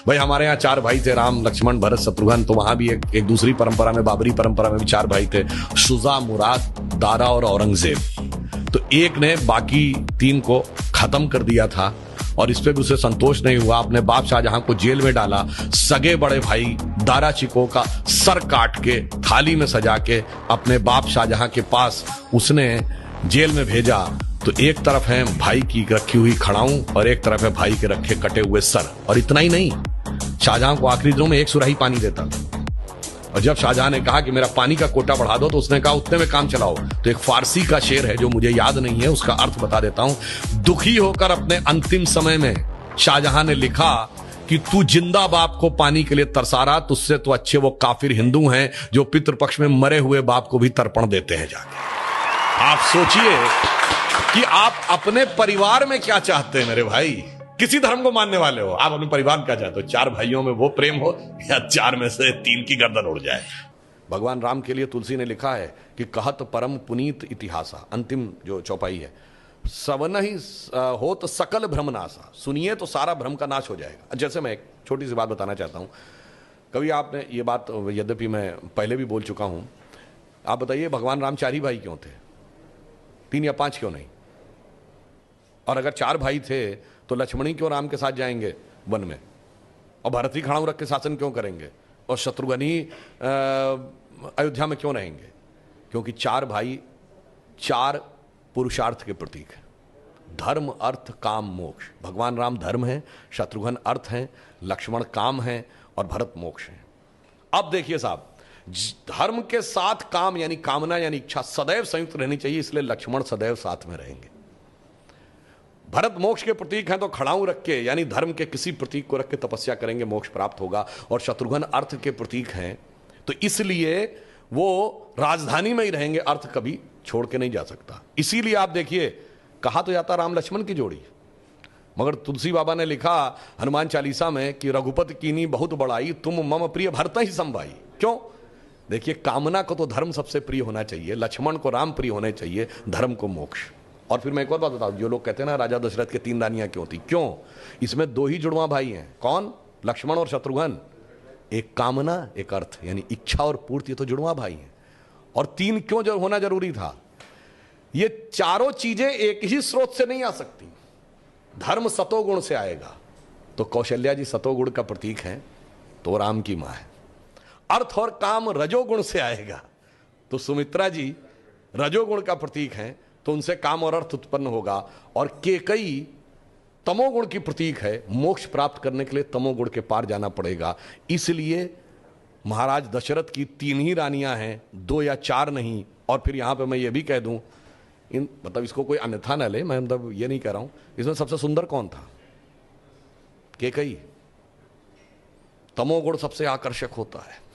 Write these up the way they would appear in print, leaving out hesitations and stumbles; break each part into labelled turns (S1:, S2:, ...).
S1: भाई हमारे यहाँ 4 भाई थे, राम लक्ष्मण भरत शत्रुघ्न। तो वहां भी एक दूसरी परंपरा में, बाबरी परंपरा में भी 4 भाई थे, शुजा, मुराद, दारा और औरंगजेब। तो एक ने बाकी 3 को खत्म कर दिया था और इस पे भी उसे संतोष नहीं हुआ। अपने बाप शाहजहां को जेल में डाला। सगे बड़े भाई दारा चिको का सर काट के थाली में सजा के अपने बाप शाहजहां के पास उसने जेल में भेजा। तो एक तरफ है भाई की रखी हुई खड़ाऊं और एक तरफ है भाई के रखे कटे हुए सर। और इतना ही नहीं, शाहजहां को आखिरी दिनों में 1 सुराही पानी देता था। और जब शाहजहां ने कहा कि मेरा पानी का कोटा बढ़ा दो, तो उसने कहा उतने में काम चलाओ। तो एक फारसी का शेर है जो मुझे याद नहीं है, उसका अर्थ बता देता हूं। दुखी होकर अपने अंतिम समय में शाहजहां ने लिखा कि तू जिंदा बाप को पानी के लिए तरसा रहा, तुझसे तो अच्छे वो काफिर हिंदू हैं जो पितृपक्ष में मरे हुए बाप को भी तर्पण देते हैं जाके। आप सोचिए कि आप अपने परिवार में क्या चाहते हैं मेरे भाई। किसी धर्म को मानने वाले हो, आप अपने परिवार क्या चाहते हो? 4 भाइयों में वो प्रेम हो या 4 में से 3 की गर्दन उड़ जाए? भगवान राम के लिए तुलसी ने लिखा है कि कहत परम पुनीत इतिहासा, अंतिम जो चौपाई है, सवन ही हो तो सकल भ्रम नासा, सुनिए तो सारा भ्रम का नाश हो जाएगा। जैसे मैं एक छोटी सी बात बताना चाहता हूं। कभी आपने ये बात, यद्यपि मैं पहले भी बोल चुका हूं, आप बताइए भगवान राम 4 ही भाई क्यों थे? 3 या 5 क्यों नहीं? और अगर 4 भाई थे तो लक्ष्मणी क्यों राम के साथ जाएंगे वन में? और भरत ही खड़ाऊ रख के शासन क्यों करेंगे? और शत्रुघ्न ही अयोध्या में क्यों रहेंगे? क्योंकि 4 भाई 4 पुरुषार्थ के प्रतीक हैं। धर्म, अर्थ, काम, मोक्ष। भगवान राम धर्म है, शत्रुघ्न अर्थ हैं, लक्ष्मण काम है और भरत मोक्ष है। अब देखिए साहब, धर्म के साथ काम यानी कामना यानी इच्छा सदैव संयुक्त रहनी चाहिए, इसलिए लक्ष्मण सदैव साथ में रहेंगे। भरत मोक्ष के प्रतीक हैं तो खड़ाऊ रख के यानी धर्म के किसी प्रतीक को रख के तपस्या करेंगे, मोक्ष प्राप्त होगा। और शत्रुघ्न अर्थ के प्रतीक हैं तो इसलिए वो राजधानी में ही रहेंगे, अर्थ कभी छोड़ के नहीं जा सकता। इसीलिए आप देखिए, कहा तो जाता राम लक्ष्मण की जोड़ी, मगर तुलसी बाबा ने लिखा हनुमान चालीसा में कि रघुपति कीनी बहुत बड़ाई, तुम मम प्रिय भरत ही संभाई। क्यों? देखिए, कामना को तो धर्म सबसे प्रिय होना चाहिए, लक्ष्मण को राम प्रिय होने चाहिए, धर्म को मोक्ष। और फिर मैं एक और बात बताऊं, जो लोग कहते हैं ना राजा दशरथ के 3 रानियां क्यों थी, क्यों? इसमें 2 ही जुड़वा भाई हैं। कौन? लक्ष्मण और शत्रुघ्न। एक कामना, एक अर्थ, यानी इच्छा और पूर्ति, तो जुड़वा भाई हैं। और 3 क्यों जो होना जरूरी था? ये चारों चीजें एक ही स्रोत से नहीं आ सकती। धर्म सतोगुण से आएगा, तो कौशल्या जी सतोगुण का प्रतीक है, तो राम की मां है। अर्थ और काम रजोगुण से आएगा, तो सुमित्रा जी रजोगुण का प्रतीक है, तो उनसे काम और अर्थ उत्पन्न होगा। और केकई तमोगुण की प्रतीक है, मोक्ष प्राप्त करने के लिए तमोगुण के पार जाना पड़ेगा। इसलिए महाराज दशरथ की 3 ही रानियां हैं, 2 या 4 नहीं। और फिर यहां पे मैं ये भी कह दूं, मतलब इसको कोई अन्यथा न ले, मैं मतलब ये नहीं कह रहा हूं, इसमें सबसे सुंदर कौन था? केकई। तमोगुण सबसे आकर्षक होता है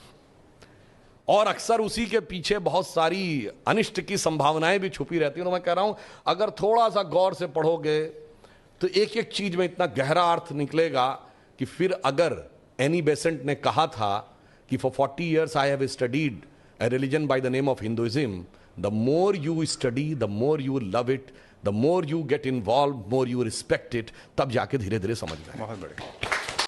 S1: और अक्सर उसी के पीछे बहुत सारी अनिष्ट की संभावनाएं भी छुपी रहती हैं। तो मैं कह रहा हूं, अगर थोड़ा सा गौर से पढ़ोगे तो एक एक चीज में इतना गहरा अर्थ निकलेगा कि फिर अगर एनी बेसेंट ने कहा था कि for 40 years I have studied a religion by the name of Hinduism, the more you study, the more you love it, the more you get involved, more you respect it, तब जाके धीरे धीरे समझ में। बहुत बढ़िया।